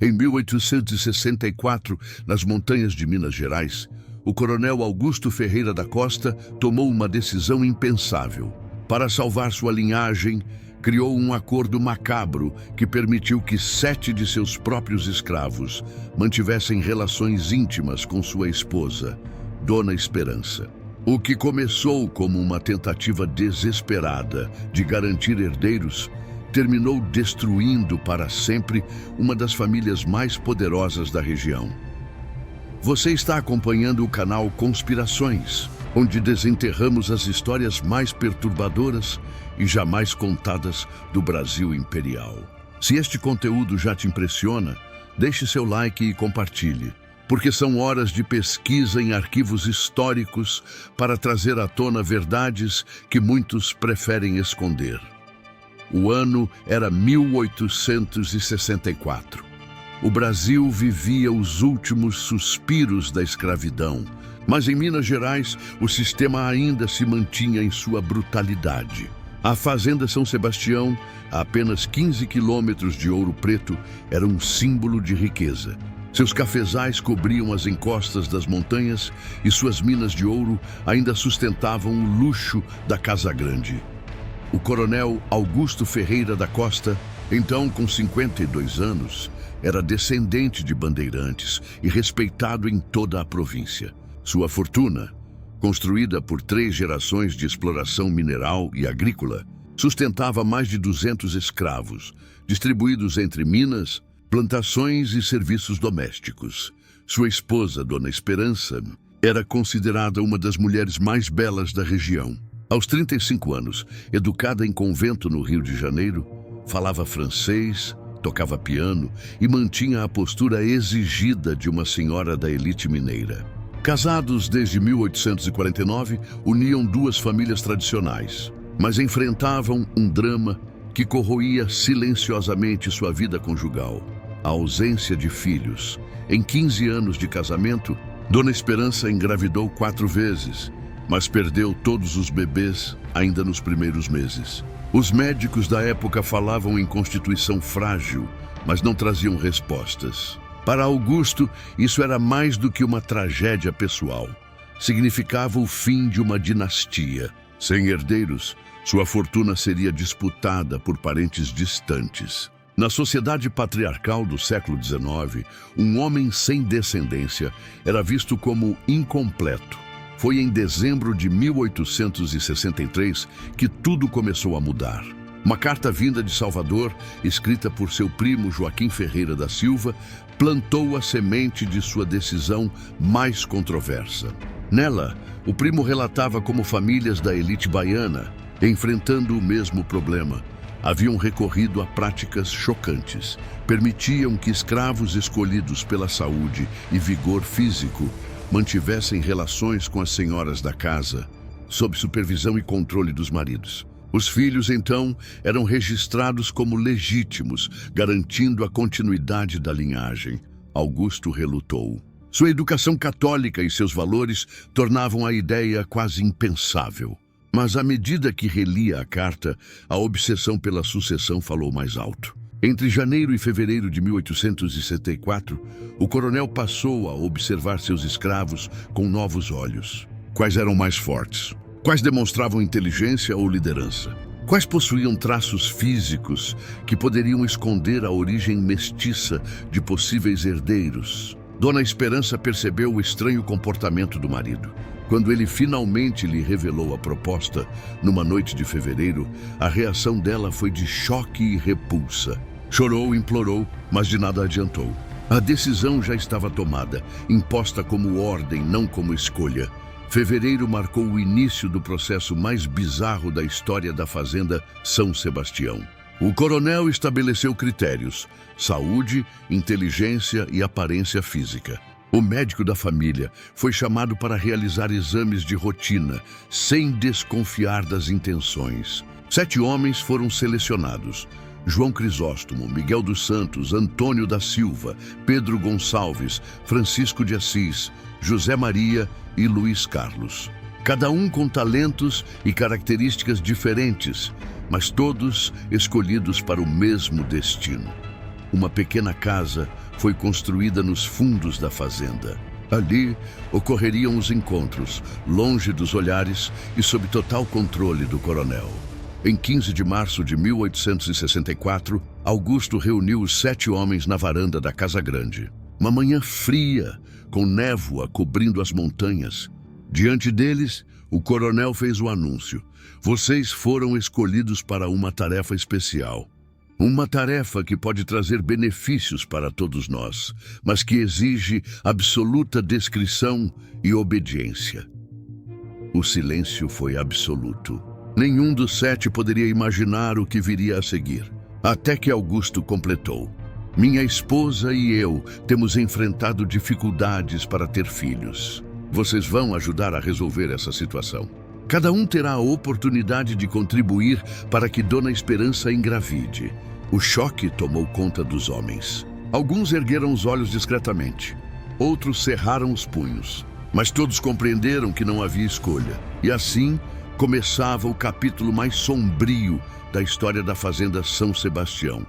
Em 1864, nas montanhas de Minas Gerais, o coronel Augusto Ferreira da Costa tomou uma decisão impensável. Para salvar sua linhagem, criou um acordo macabro que permitiu que 7 de seus próprios escravos mantivessem relações íntimas com sua esposa, Dona Esperança. O que começou como uma tentativa desesperada de garantir herdeiros, terminou destruindo para sempre uma das famílias mais poderosas da região. Você está acompanhando o canal Conspirações, onde desenterramos as histórias mais perturbadoras e jamais contadas do Brasil imperial. Se este conteúdo já te impressiona, deixe seu like e compartilhe, porque são horas de pesquisa em arquivos históricos para trazer à tona verdades que muitos preferem esconder. O ano era 1864. O Brasil vivia os últimos suspiros da escravidão, mas em Minas Gerais o sistema ainda se mantinha em sua brutalidade. A Fazenda São Sebastião, a apenas 15 quilômetros de Ouro Preto, era um símbolo de riqueza. Seus cafezais cobriam as encostas das montanhas e suas minas de ouro ainda sustentavam o luxo da Casa Grande. O coronel Augusto Ferreira da Costa, então com 52 anos, era descendente de bandeirantes e respeitado em toda a província. Sua fortuna, construída por 3 gerações de exploração mineral e agrícola, sustentava mais de 200 escravos, distribuídos entre minas, plantações e serviços domésticos. Sua esposa, Dona Esperança, era considerada uma das mulheres mais belas da região. Aos 35 anos, educada em convento no Rio de Janeiro, falava francês, tocava piano e mantinha a postura exigida de uma senhora da elite mineira. Casados desde 1849, uniam 2 famílias tradicionais, mas enfrentavam um drama que corroía silenciosamente sua vida conjugal: a ausência de filhos. Em 15 anos de casamento, Dona Esperança engravidou 4 vezes, mas perdeu todos os bebês ainda nos primeiros meses. Os médicos da época falavam em constituição frágil, mas não traziam respostas. Para Augusto, isso era mais do que uma tragédia pessoal. Significava o fim de uma dinastia. Sem herdeiros, sua fortuna seria disputada por parentes distantes. Na sociedade patriarcal do século XIX, um homem sem descendência era visto como incompleto. Foi em dezembro de 1863 que tudo começou a mudar. Uma carta vinda de Salvador, escrita por seu primo Joaquim Ferreira da Silva, plantou a semente de sua decisão mais controversa. Nela, o primo relatava como famílias da elite baiana, enfrentando o mesmo problema, haviam recorrido a práticas chocantes. Permitiam que escravos escolhidos pela saúde e vigor físico mantivessem relações com as senhoras da casa, sob supervisão e controle dos maridos. Os filhos, então, eram registrados como legítimos, garantindo a continuidade da linhagem. Augusto relutou. Sua educação católica e seus valores tornavam a ideia quase impensável. Mas à medida que relia a carta, a obsessão pela sucessão falou mais alto. Entre janeiro e fevereiro de 1864, o coronel passou a observar seus escravos com novos olhos. Quais eram mais fortes? Quais demonstravam inteligência ou liderança? Quais possuíam traços físicos que poderiam esconder a origem mestiça de possíveis herdeiros? Dona Esperança percebeu o estranho comportamento do marido. Quando ele finalmente lhe revelou a proposta, numa noite de fevereiro, a reação dela foi de choque e repulsa. Chorou, implorou, mas de nada adiantou. A decisão já estava tomada, imposta como ordem, não como escolha. Fevereiro marcou o início do processo mais bizarro da história da Fazenda São Sebastião. O coronel estabeleceu critérios: saúde, inteligência e aparência física. O médico da família foi chamado para realizar exames de rotina, sem desconfiar das intenções. 7 homens foram selecionados: João Crisóstomo, Miguel dos Santos, Antônio da Silva, Pedro Gonçalves, Francisco de Assis, José Maria e Luiz Carlos. Cada um com talentos e características diferentes, mas todos escolhidos para o mesmo destino: uma pequena casa foi construída nos fundos da fazenda. Ali ocorreriam os encontros, longe dos olhares e sob total controle do coronel. Em 15 de março de 1864, Augusto reuniu os 7 homens na varanda da Casa Grande. Uma manhã fria, com névoa cobrindo as montanhas. Diante deles, o coronel fez o anúncio: vocês foram escolhidos para uma tarefa especial. Uma tarefa que pode trazer benefícios para todos nós, mas que exige absoluta discrição e obediência. O silêncio foi absoluto. Nenhum dos 7 poderia imaginar o que viria a seguir. Até que Augusto completou: minha esposa e eu temos enfrentado dificuldades para ter filhos. Vocês vão ajudar a resolver essa situação. Cada um terá a oportunidade de contribuir para que Dona Esperança engravide. O choque tomou conta dos homens. Alguns ergueram os olhos discretamente. Outros cerraram os punhos. Mas todos compreenderam que não havia escolha. E assim começava o capítulo mais sombrio da história da Fazenda São Sebastião.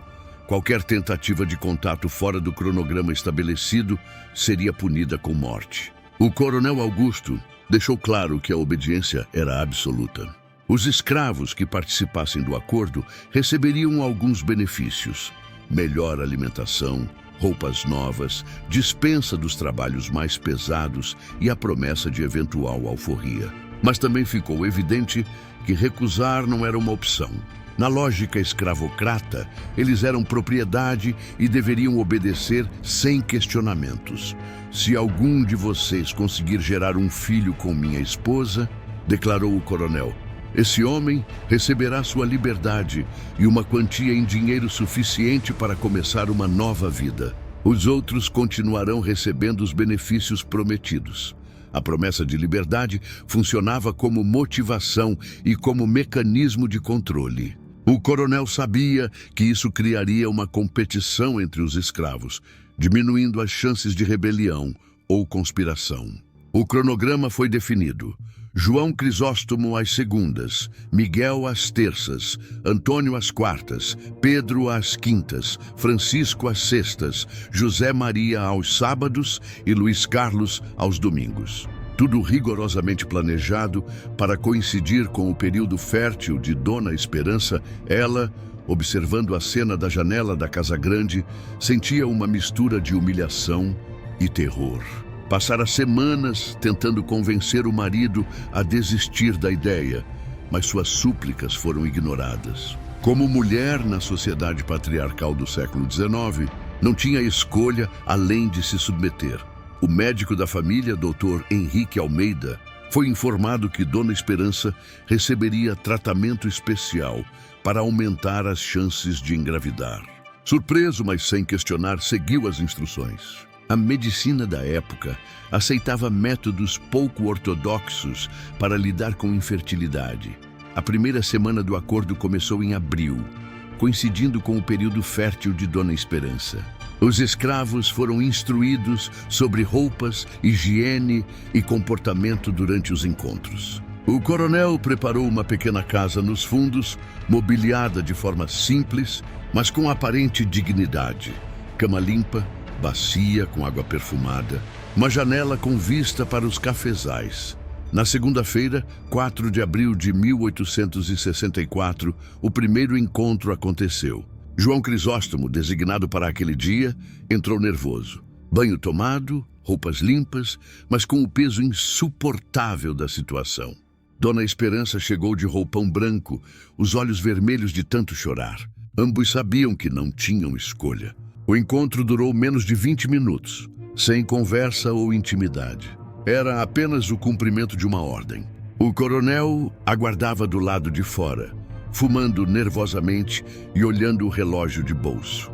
Qualquer tentativa de contato fora do cronograma estabelecido seria punida com morte. O coronel Augusto deixou claro que a obediência era absoluta. Os escravos que participassem do acordo receberiam alguns benefícios: melhor alimentação, roupas novas, dispensa dos trabalhos mais pesados e a promessa de eventual alforria. Mas também ficou evidente que recusar não era uma opção. Na lógica escravocrata, eles eram propriedade e deveriam obedecer sem questionamentos. Se algum de vocês conseguir gerar um filho com minha esposa, declarou o coronel, esse homem receberá sua liberdade e uma quantia em dinheiro suficiente para começar uma nova vida. Os outros continuarão recebendo os benefícios prometidos. A promessa de liberdade funcionava como motivação e como mecanismo de controle. O coronel sabia que isso criaria uma competição entre os escravos, diminuindo as chances de rebelião ou conspiração. O cronograma foi definido: João Crisóstomo às segundas, Miguel às terças, Antônio às quartas, Pedro às quintas, Francisco às sextas, José Maria aos sábados e Luiz Carlos aos domingos. Tudo rigorosamente planejado para coincidir com o período fértil de Dona Esperança. Ela, observando a cena da janela da Casa Grande, sentia uma mistura de humilhação e terror. Passara semanas tentando convencer o marido a desistir da ideia, mas suas súplicas foram ignoradas. Como mulher na sociedade patriarcal do século XIX, não tinha escolha além de se submeter. O médico da família, Dr. Henrique Almeida, foi informado que Dona Esperança receberia tratamento especial para aumentar as chances de engravidar. Surpreso, mas sem questionar, seguiu as instruções. A medicina da época aceitava métodos pouco ortodoxos para lidar com infertilidade. A primeira semana do acordo começou em abril, coincidindo com o período fértil de Dona Esperança. Os escravos foram instruídos sobre roupas, higiene e comportamento durante os encontros. O coronel preparou uma pequena casa nos fundos, mobiliada de forma simples, mas com aparente dignidade. Cama limpa, bacia com água perfumada, uma janela com vista para os cafezais. Na segunda-feira, 4 de abril de 1864, o primeiro encontro aconteceu. João Crisóstomo, designado para aquele dia, entrou nervoso. Banho tomado, roupas limpas, mas com o peso insuportável da situação. Dona Esperança chegou de roupão branco, os olhos vermelhos de tanto chorar. Ambos sabiam que não tinham escolha. O encontro durou menos de 20 minutos, sem conversa ou intimidade. Era apenas o cumprimento de uma ordem. O coronel aguardava do lado de fora, fumando nervosamente e olhando o relógio de bolso.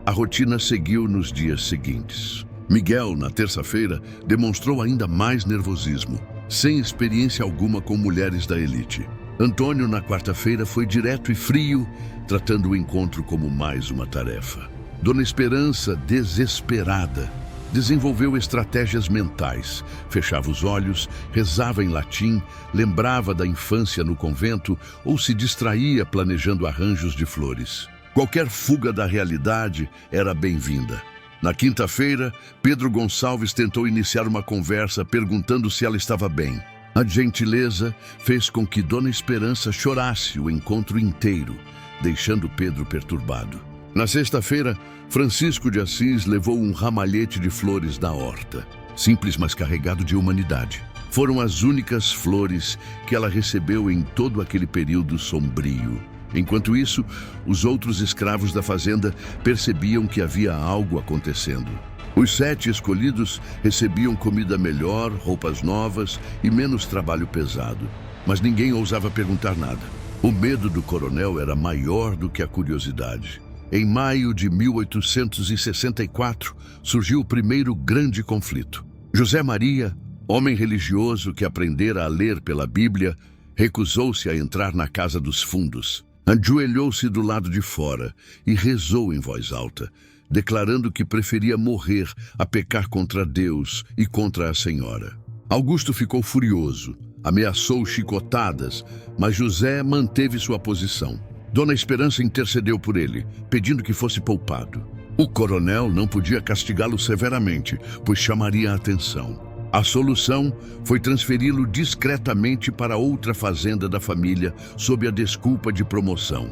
A rotina seguiu nos dias seguintes. Miguel, na terça-feira, demonstrou ainda mais nervosismo, sem experiência alguma com mulheres da elite. Antônio, na quarta-feira, foi direto e frio, tratando o encontro como mais uma tarefa. Dona Esperança, desesperada, desenvolveu estratégias mentais, fechava os olhos, rezava em latim, lembrava da infância no convento ou se distraía planejando arranjos de flores. Qualquer fuga da realidade era bem-vinda. Na quinta-feira, Pedro Gonçalves tentou iniciar uma conversa perguntando se ela estava bem. A gentileza fez com que Dona Esperança chorasse o encontro inteiro, deixando Pedro perturbado. Na sexta-feira, Francisco de Assis levou um ramalhete de flores da horta, simples mas carregado de humanidade. Foram as únicas flores que ela recebeu em todo aquele período sombrio. Enquanto isso, os outros escravos da fazenda percebiam que havia algo acontecendo. Os 7 escolhidos recebiam comida melhor, roupas novas e menos trabalho pesado. Mas ninguém ousava perguntar nada. O medo do coronel era maior do que a curiosidade. Em maio de 1864, surgiu o primeiro grande conflito. José Maria, homem religioso que aprendera a ler pela Bíblia, recusou-se a entrar na Casa dos Fundos. Ajoelhou-se do lado de fora e rezou em voz alta, declarando que preferia morrer a pecar contra Deus e contra a Senhora. Augusto ficou furioso, ameaçou chicotadas, mas José manteve sua posição. Dona Esperança intercedeu por ele, pedindo que fosse poupado. O coronel não podia castigá-lo severamente, pois chamaria a atenção. A solução foi transferi-lo discretamente para outra fazenda da família, sob a desculpa de promoção.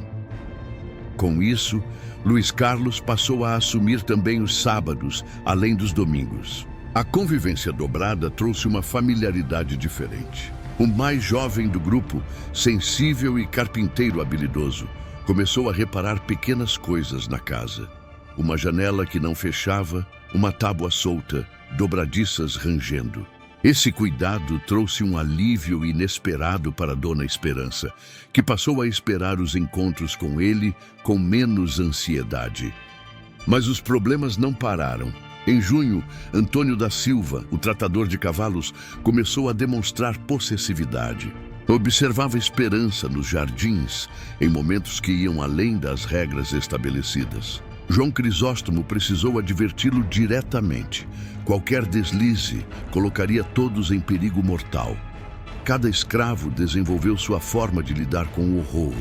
Com isso, Luiz Carlos passou a assumir também os sábados, além dos domingos. A convivência dobrada trouxe uma familiaridade diferente. O mais jovem do grupo, sensível e carpinteiro habilidoso, começou a reparar pequenas coisas na casa. Uma janela que não fechava, uma tábua solta, dobradiças rangendo. Esse cuidado trouxe um alívio inesperado para Dona Esperança, que passou a esperar os encontros com ele com menos ansiedade. Mas os problemas não pararam. Em junho, Antônio da Silva, o tratador de cavalos, começou a demonstrar possessividade. Observava Esperança nos jardins, em momentos que iam além das regras estabelecidas. João Crisóstomo precisou adverti-lo diretamente. Qualquer deslize colocaria todos em perigo mortal. Cada escravo desenvolveu sua forma de lidar com o horror.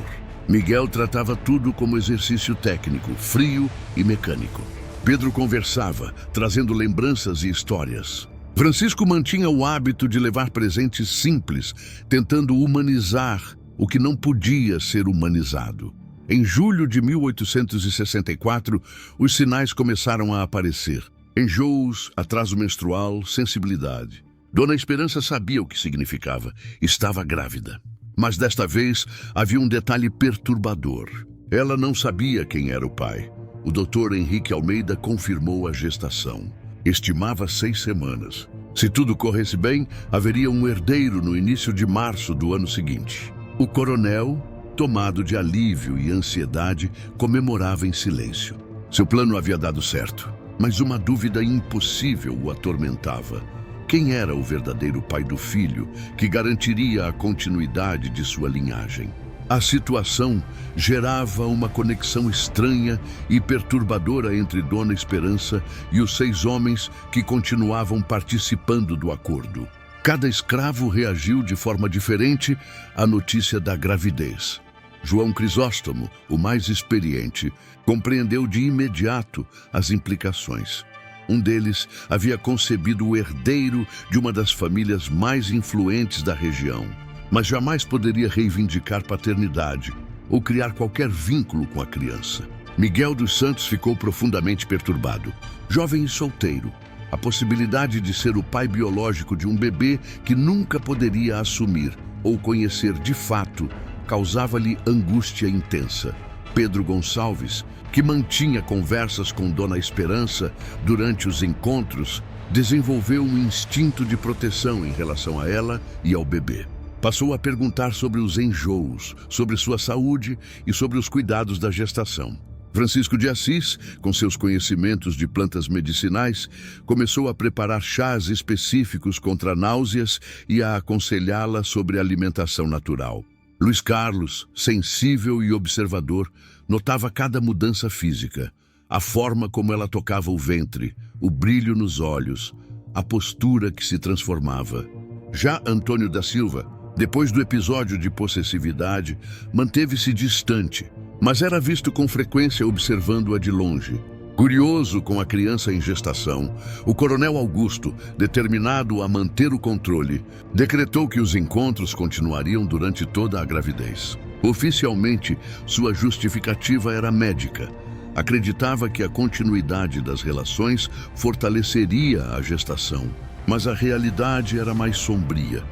Miguel tratava tudo como exercício técnico, frio e mecânico. Pedro conversava, trazendo lembranças e histórias. Francisco mantinha o hábito de levar presentes simples, tentando humanizar o que não podia ser humanizado. Em julho de 1864, os sinais começaram a aparecer. Enjoos, atraso menstrual, sensibilidade. Dona Esperança sabia o que significava. Estava grávida. Mas desta vez havia um detalhe perturbador. Ela não sabia quem era o pai. O Dr. Henrique Almeida confirmou a gestação. Estimava 6 semanas. Se tudo corresse bem, haveria um herdeiro no início de março do ano seguinte. O coronel, tomado de alívio e ansiedade, comemorava em silêncio. Seu plano havia dado certo, mas uma dúvida impossível o atormentava. Quem era o verdadeiro pai do filho que garantiria a continuidade de sua linhagem? A situação gerava uma conexão estranha e perturbadora entre Dona Esperança e os 6 homens que continuavam participando do acordo. Cada escravo reagiu de forma diferente à notícia da gravidez. João Crisóstomo, o mais experiente, compreendeu de imediato as implicações. Um deles havia concebido o herdeiro de uma das famílias mais influentes da região, mas jamais poderia reivindicar paternidade ou criar qualquer vínculo com a criança. Miguel dos Santos ficou profundamente perturbado. Jovem e solteiro, a possibilidade de ser o pai biológico de um bebê que nunca poderia assumir ou conhecer de fato causava-lhe angústia intensa. Pedro Gonçalves, que mantinha conversas com Dona Esperança durante os encontros, desenvolveu um instinto de proteção em relação a ela e ao bebê. Passou a perguntar sobre os enjoos, sobre sua saúde e sobre os cuidados da gestação. Francisco de Assis, com seus conhecimentos de plantas medicinais, começou a preparar chás específicos contra náuseas e a aconselhá-la sobre alimentação natural. Luiz Carlos, sensível e observador, notava cada mudança física, a forma como ela tocava o ventre, o brilho nos olhos, a postura que se transformava. Já Antônio da Silva, depois do episódio de possessividade, manteve-se distante, mas era visto com frequência observando-a de longe. Curioso com a criança em gestação, o coronel Augusto, determinado a manter o controle, decretou que os encontros continuariam durante toda a gravidez. Oficialmente, sua justificativa era médica. Acreditava que a continuidade das relações fortaleceria a gestação, mas a realidade era mais sombria.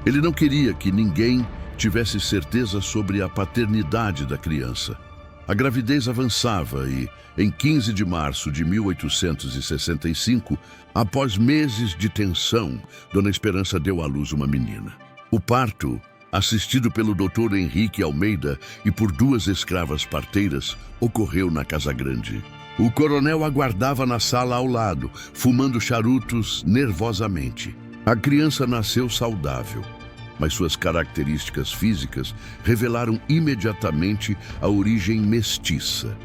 Ele não queria que ninguém tivesse certeza sobre a paternidade da criança. A gravidez avançava e, em 15 de março de 1865, após meses de tensão, Dona Esperança deu à luz uma menina. O parto, assistido pelo Dr. Henrique Almeida e por 2 escravas parteiras, ocorreu na Casa Grande. O coronel aguardava na sala ao lado, fumando charutos nervosamente. A criança nasceu saudável, mas suas características físicas revelaram imediatamente a origem mestiça.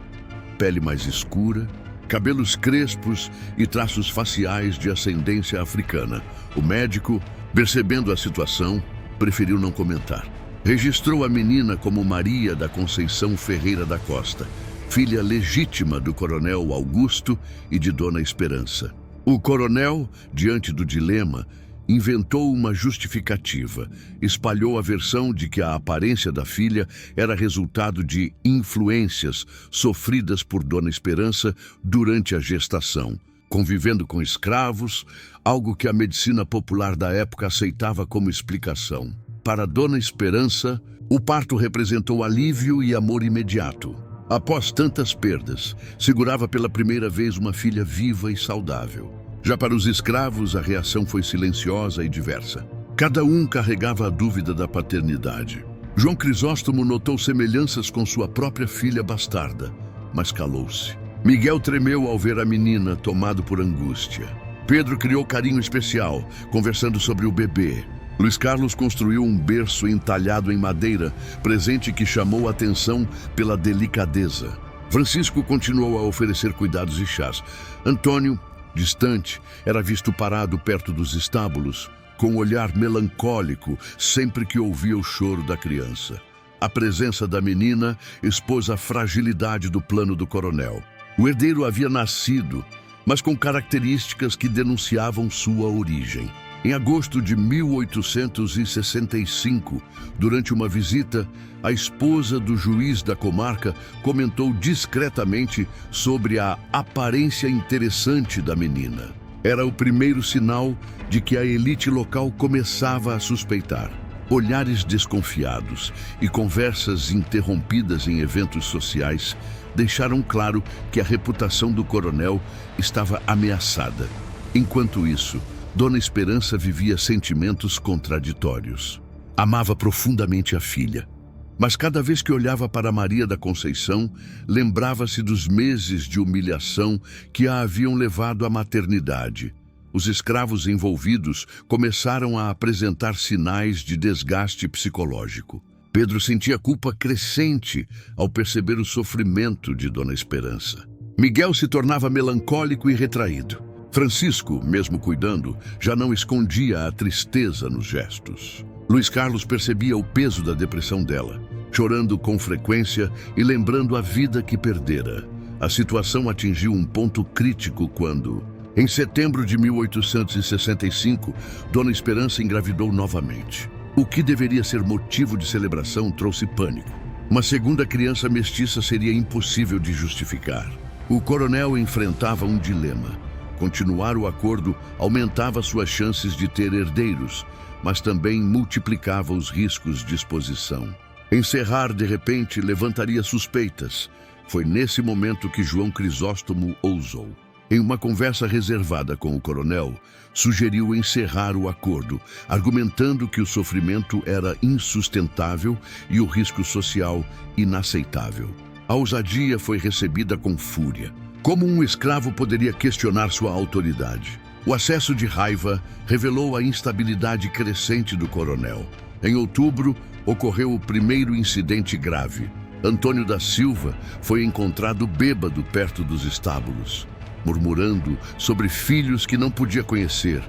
Pele mais escura, cabelos crespos e traços faciais de ascendência africana. O médico, percebendo a situação, preferiu não comentar. Registrou a menina como Maria da Conceição Ferreira da Costa, filha legítima do coronel Augusto e de Dona Esperança. O coronel, diante do dilema, inventou uma justificativa. Espalhou a versão de que a aparência da filha era resultado de influências sofridas por Dona Esperança durante a gestação, convivendo com escravos, algo que a medicina popular da época aceitava como explicação. Para Dona Esperança, o parto representou alívio e amor imediato. Após tantas perdas, segurava pela primeira vez uma filha viva e saudável. Já para os escravos, a reação foi silenciosa e diversa. Cada um carregava a dúvida da paternidade. João Crisóstomo notou semelhanças com sua própria filha bastarda, mas calou-se. Miguel tremeu ao ver a menina, tomado por angústia. Pedro criou carinho especial, conversando sobre o bebê. Luiz Carlos construiu um berço entalhado em madeira, presente que chamou a atenção pela delicadeza. Francisco continuou a oferecer cuidados e chás. Antônio, distante, era visto parado perto dos estábulos, com um olhar melancólico sempre que ouvia o choro da criança. A presença da menina expôs a fragilidade do plano do coronel. O herdeiro havia nascido, mas com características que denunciavam sua origem. Em agosto de 1865, durante uma visita, a esposa do juiz da comarca comentou discretamente sobre a aparência interessante da menina. Era o primeiro sinal de que a elite local começava a suspeitar. Olhares desconfiados e conversas interrompidas em eventos sociais deixaram claro que a reputação do coronel estava ameaçada. Enquanto isso, Dona Esperança vivia sentimentos contraditórios. Amava profundamente a filha, mas cada vez que olhava para Maria da Conceição, lembrava-se dos meses de humilhação que a haviam levado à maternidade. Os escravos envolvidos começaram a apresentar sinais de desgaste psicológico. Pedro sentia culpa crescente ao perceber o sofrimento de Dona Esperança. Miguel se tornava melancólico e retraído. Francisco, mesmo cuidando, já não escondia a tristeza nos gestos. Luiz Carlos percebia o peso da depressão dela, chorando com frequência e lembrando a vida que perdera. A situação atingiu um ponto crítico quando, em setembro de 1865, Dona Esperança engravidou novamente. O que deveria ser motivo de celebração trouxe pânico. Uma segunda criança mestiça seria impossível de justificar. O coronel enfrentava um dilema. Continuar o acordo aumentava suas chances de ter herdeiros, mas também multiplicava os riscos de exposição. Encerrar, de repente, levantaria suspeitas. Foi nesse momento que João Crisóstomo ousou. Em uma conversa reservada com o coronel, sugeriu encerrar o acordo, argumentando que o sofrimento era insustentável e o risco social inaceitável. A ousadia foi recebida com fúria. Como um escravo poderia questionar sua autoridade? O acesso de raiva revelou a instabilidade crescente do coronel. Em outubro, ocorreu o primeiro incidente grave. Antônio da Silva foi encontrado bêbado perto dos estábulos, murmurando sobre filhos que não podia conhecer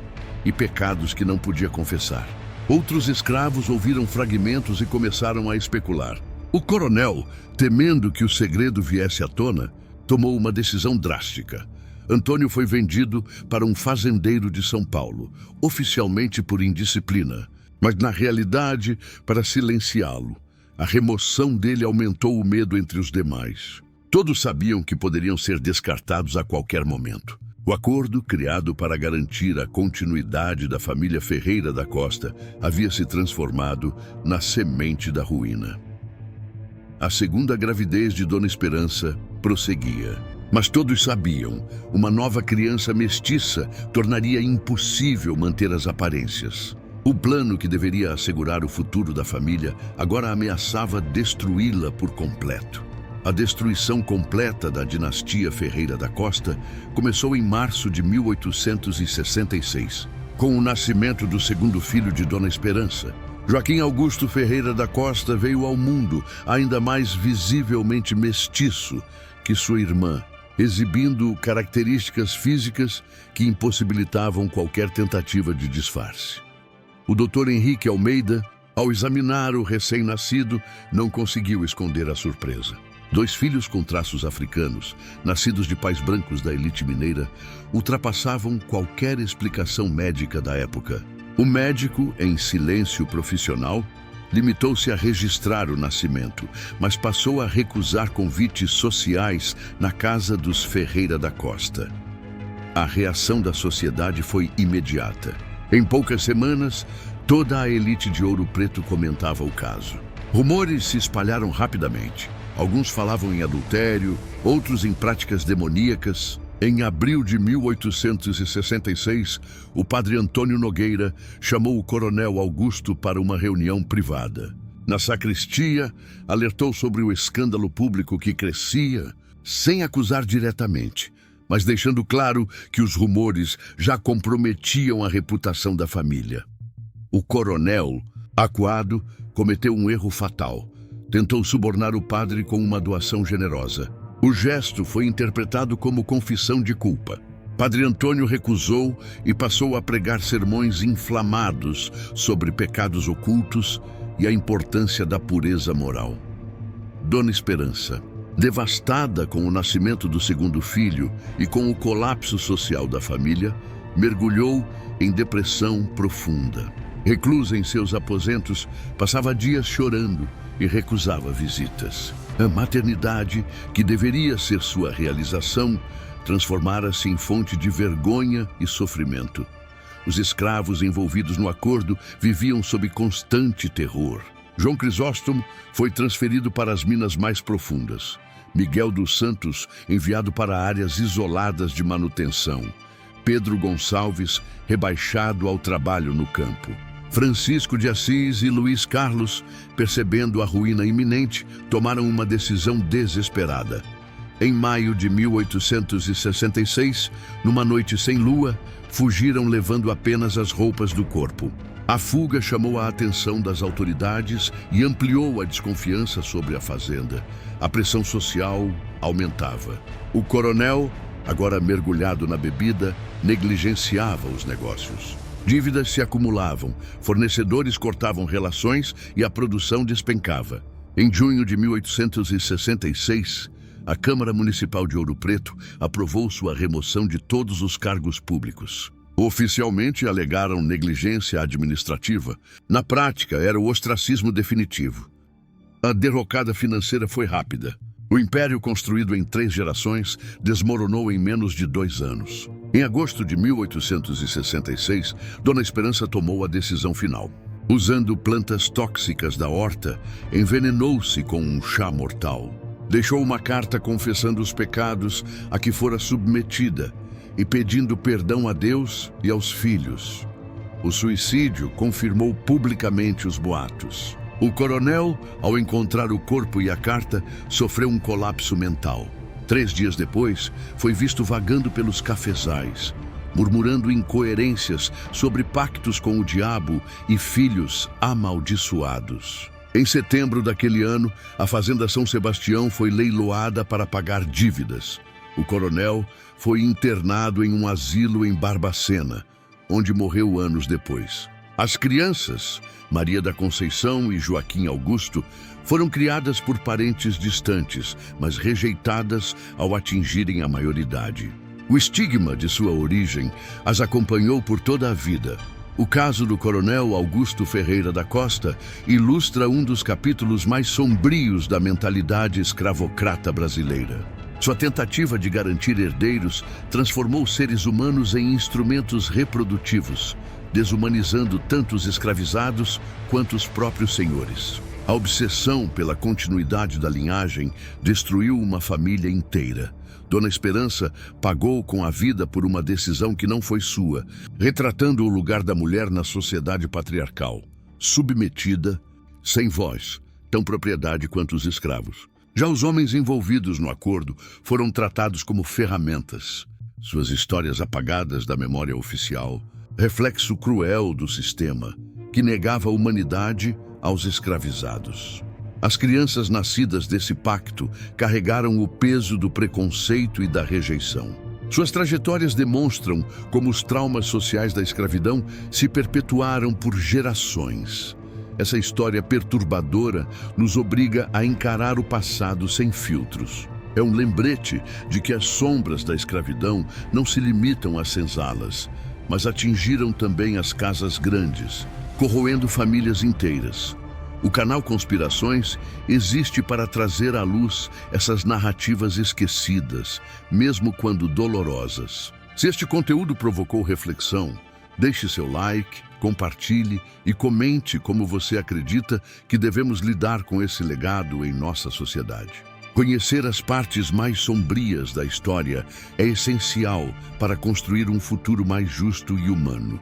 e pecados que não podia confessar. Outros escravos ouviram fragmentos e começaram a especular. O coronel, temendo que o segredo viesse à tona, tomou uma decisão drástica. Antônio foi vendido para um fazendeiro de São Paulo, oficialmente por indisciplina, mas na realidade para silenciá-lo. A remoção dele aumentou o medo entre os demais. Todos sabiam que poderiam ser descartados a qualquer momento. O acordo, criado para garantir a continuidade da família Ferreira da Costa, havia se transformado na semente da ruína. A segunda gravidez de Dona Esperança prosseguia. Mas todos sabiam, uma nova criança mestiça tornaria impossível manter as aparências. O plano que deveria assegurar o futuro da família agora ameaçava destruí-la por completo. A destruição completa da dinastia Ferreira da Costa começou em março de 1866, com o nascimento do segundo filho de Dona Esperança. Joaquim Augusto Ferreira da Costa veio ao mundo ainda mais visivelmente mestiço que sua irmã, exibindo características físicas que impossibilitavam qualquer tentativa de disfarce. O Dr. Henrique Almeida, ao examinar o recém-nascido, não conseguiu esconder a surpresa. 2 filhos com traços africanos, nascidos de pais brancos da elite mineira, ultrapassavam qualquer explicação médica da época. O médico, em silêncio profissional, limitou-se a registrar o nascimento, mas passou a recusar convites sociais na casa dos Ferreira da Costa. A reação da sociedade foi imediata. Em poucas semanas, toda a elite de Ouro Preto comentava o caso. Rumores se espalharam rapidamente. Alguns falavam em adultério, outros em práticas demoníacas. Em abril de 1866, o padre Antônio Nogueira chamou o coronel Augusto para uma reunião privada. Na sacristia, alertou sobre o escândalo público que crescia, sem acusar diretamente, mas deixando claro que os rumores já comprometiam a reputação da família. O coronel, acuado, cometeu um erro fatal. Tentou subornar o padre com uma doação generosa. O gesto foi interpretado como confissão de culpa. Padre Antônio recusou e passou a pregar sermões inflamados sobre pecados ocultos e a importância da pureza moral. Dona Esperança, devastada com o nascimento do segundo filho e com o colapso social da família, mergulhou em depressão profunda. Reclusa em seus aposentos, passava dias chorando e recusava visitas. A maternidade, que deveria ser sua realização, transformara-se em fonte de vergonha e sofrimento. Os escravos envolvidos no acordo viviam sob constante terror. João Crisóstomo foi transferido para as minas mais profundas. Miguel dos Santos, enviado para áreas isoladas de manutenção. Pedro Gonçalves, rebaixado ao trabalho no campo. Francisco de Assis e Luiz Carlos, percebendo a ruína iminente, tomaram uma decisão desesperada. Em maio de 1866, numa noite sem lua, fugiram levando apenas as roupas do corpo. A fuga chamou a atenção das autoridades e ampliou a desconfiança sobre a fazenda. A pressão social aumentava. O coronel, agora mergulhado na bebida, negligenciava os negócios. Dívidas se acumulavam, fornecedores cortavam relações e a produção despencava. Em junho de 1866, a Câmara Municipal de Ouro Preto aprovou sua remoção de todos os cargos públicos. Oficialmente alegaram negligência administrativa. Na prática, era o ostracismo definitivo. A derrocada financeira foi rápida. O império, construído em 3 gerações, desmoronou em menos de 2 anos. Em agosto de 1866, Dona Esperança tomou a decisão final. Usando plantas tóxicas da horta, envenenou-se com um chá mortal. Deixou uma carta confessando os pecados a que fora submetida e pedindo perdão a Deus e aos filhos. O suicídio confirmou publicamente os boatos. O coronel, ao encontrar o corpo e a carta, sofreu um colapso mental. 3 dias depois, foi visto vagando pelos cafezais, murmurando incoerências sobre pactos com o diabo e filhos amaldiçoados. Em setembro daquele ano, a Fazenda São Sebastião foi leiloada para pagar dívidas. O coronel foi internado em um asilo em Barbacena, onde morreu anos depois. As crianças, Maria da Conceição e Joaquim Augusto, foram criadas por parentes distantes, mas rejeitadas ao atingirem a maioridade. O estigma de sua origem as acompanhou por toda a vida. O caso do coronel Augusto Ferreira da Costa ilustra um dos capítulos mais sombrios da mentalidade escravocrata brasileira. Sua tentativa de garantir herdeiros transformou seres humanos em instrumentos reprodutivos, desumanizando tanto os escravizados quanto os próprios senhores. A obsessão pela continuidade da linhagem destruiu uma família inteira. Dona Esperança pagou com a vida por uma decisão que não foi sua, retratando o lugar da mulher na sociedade patriarcal, submetida, sem voz, tão propriedade quanto os escravos. Já os homens envolvidos no acordo foram tratados como ferramentas. Suas histórias apagadas da memória oficial, reflexo cruel do sistema, que negava a humanidade aos escravizados. As crianças nascidas desse pacto carregaram o peso do preconceito e da rejeição. Suas trajetórias demonstram como os traumas sociais da escravidão se perpetuaram por gerações. Essa história perturbadora nos obriga a encarar o passado sem filtros. É um lembrete de que as sombras da escravidão não se limitam às senzalas, mas atingiram também as casas grandes, corroendo famílias inteiras. O canal Conspirações existe para trazer à luz essas narrativas esquecidas, mesmo quando dolorosas. Se este conteúdo provocou reflexão, deixe seu like, compartilhe e comente como você acredita que devemos lidar com esse legado em nossa sociedade. Conhecer as partes mais sombrias da história é essencial para construir um futuro mais justo e humano.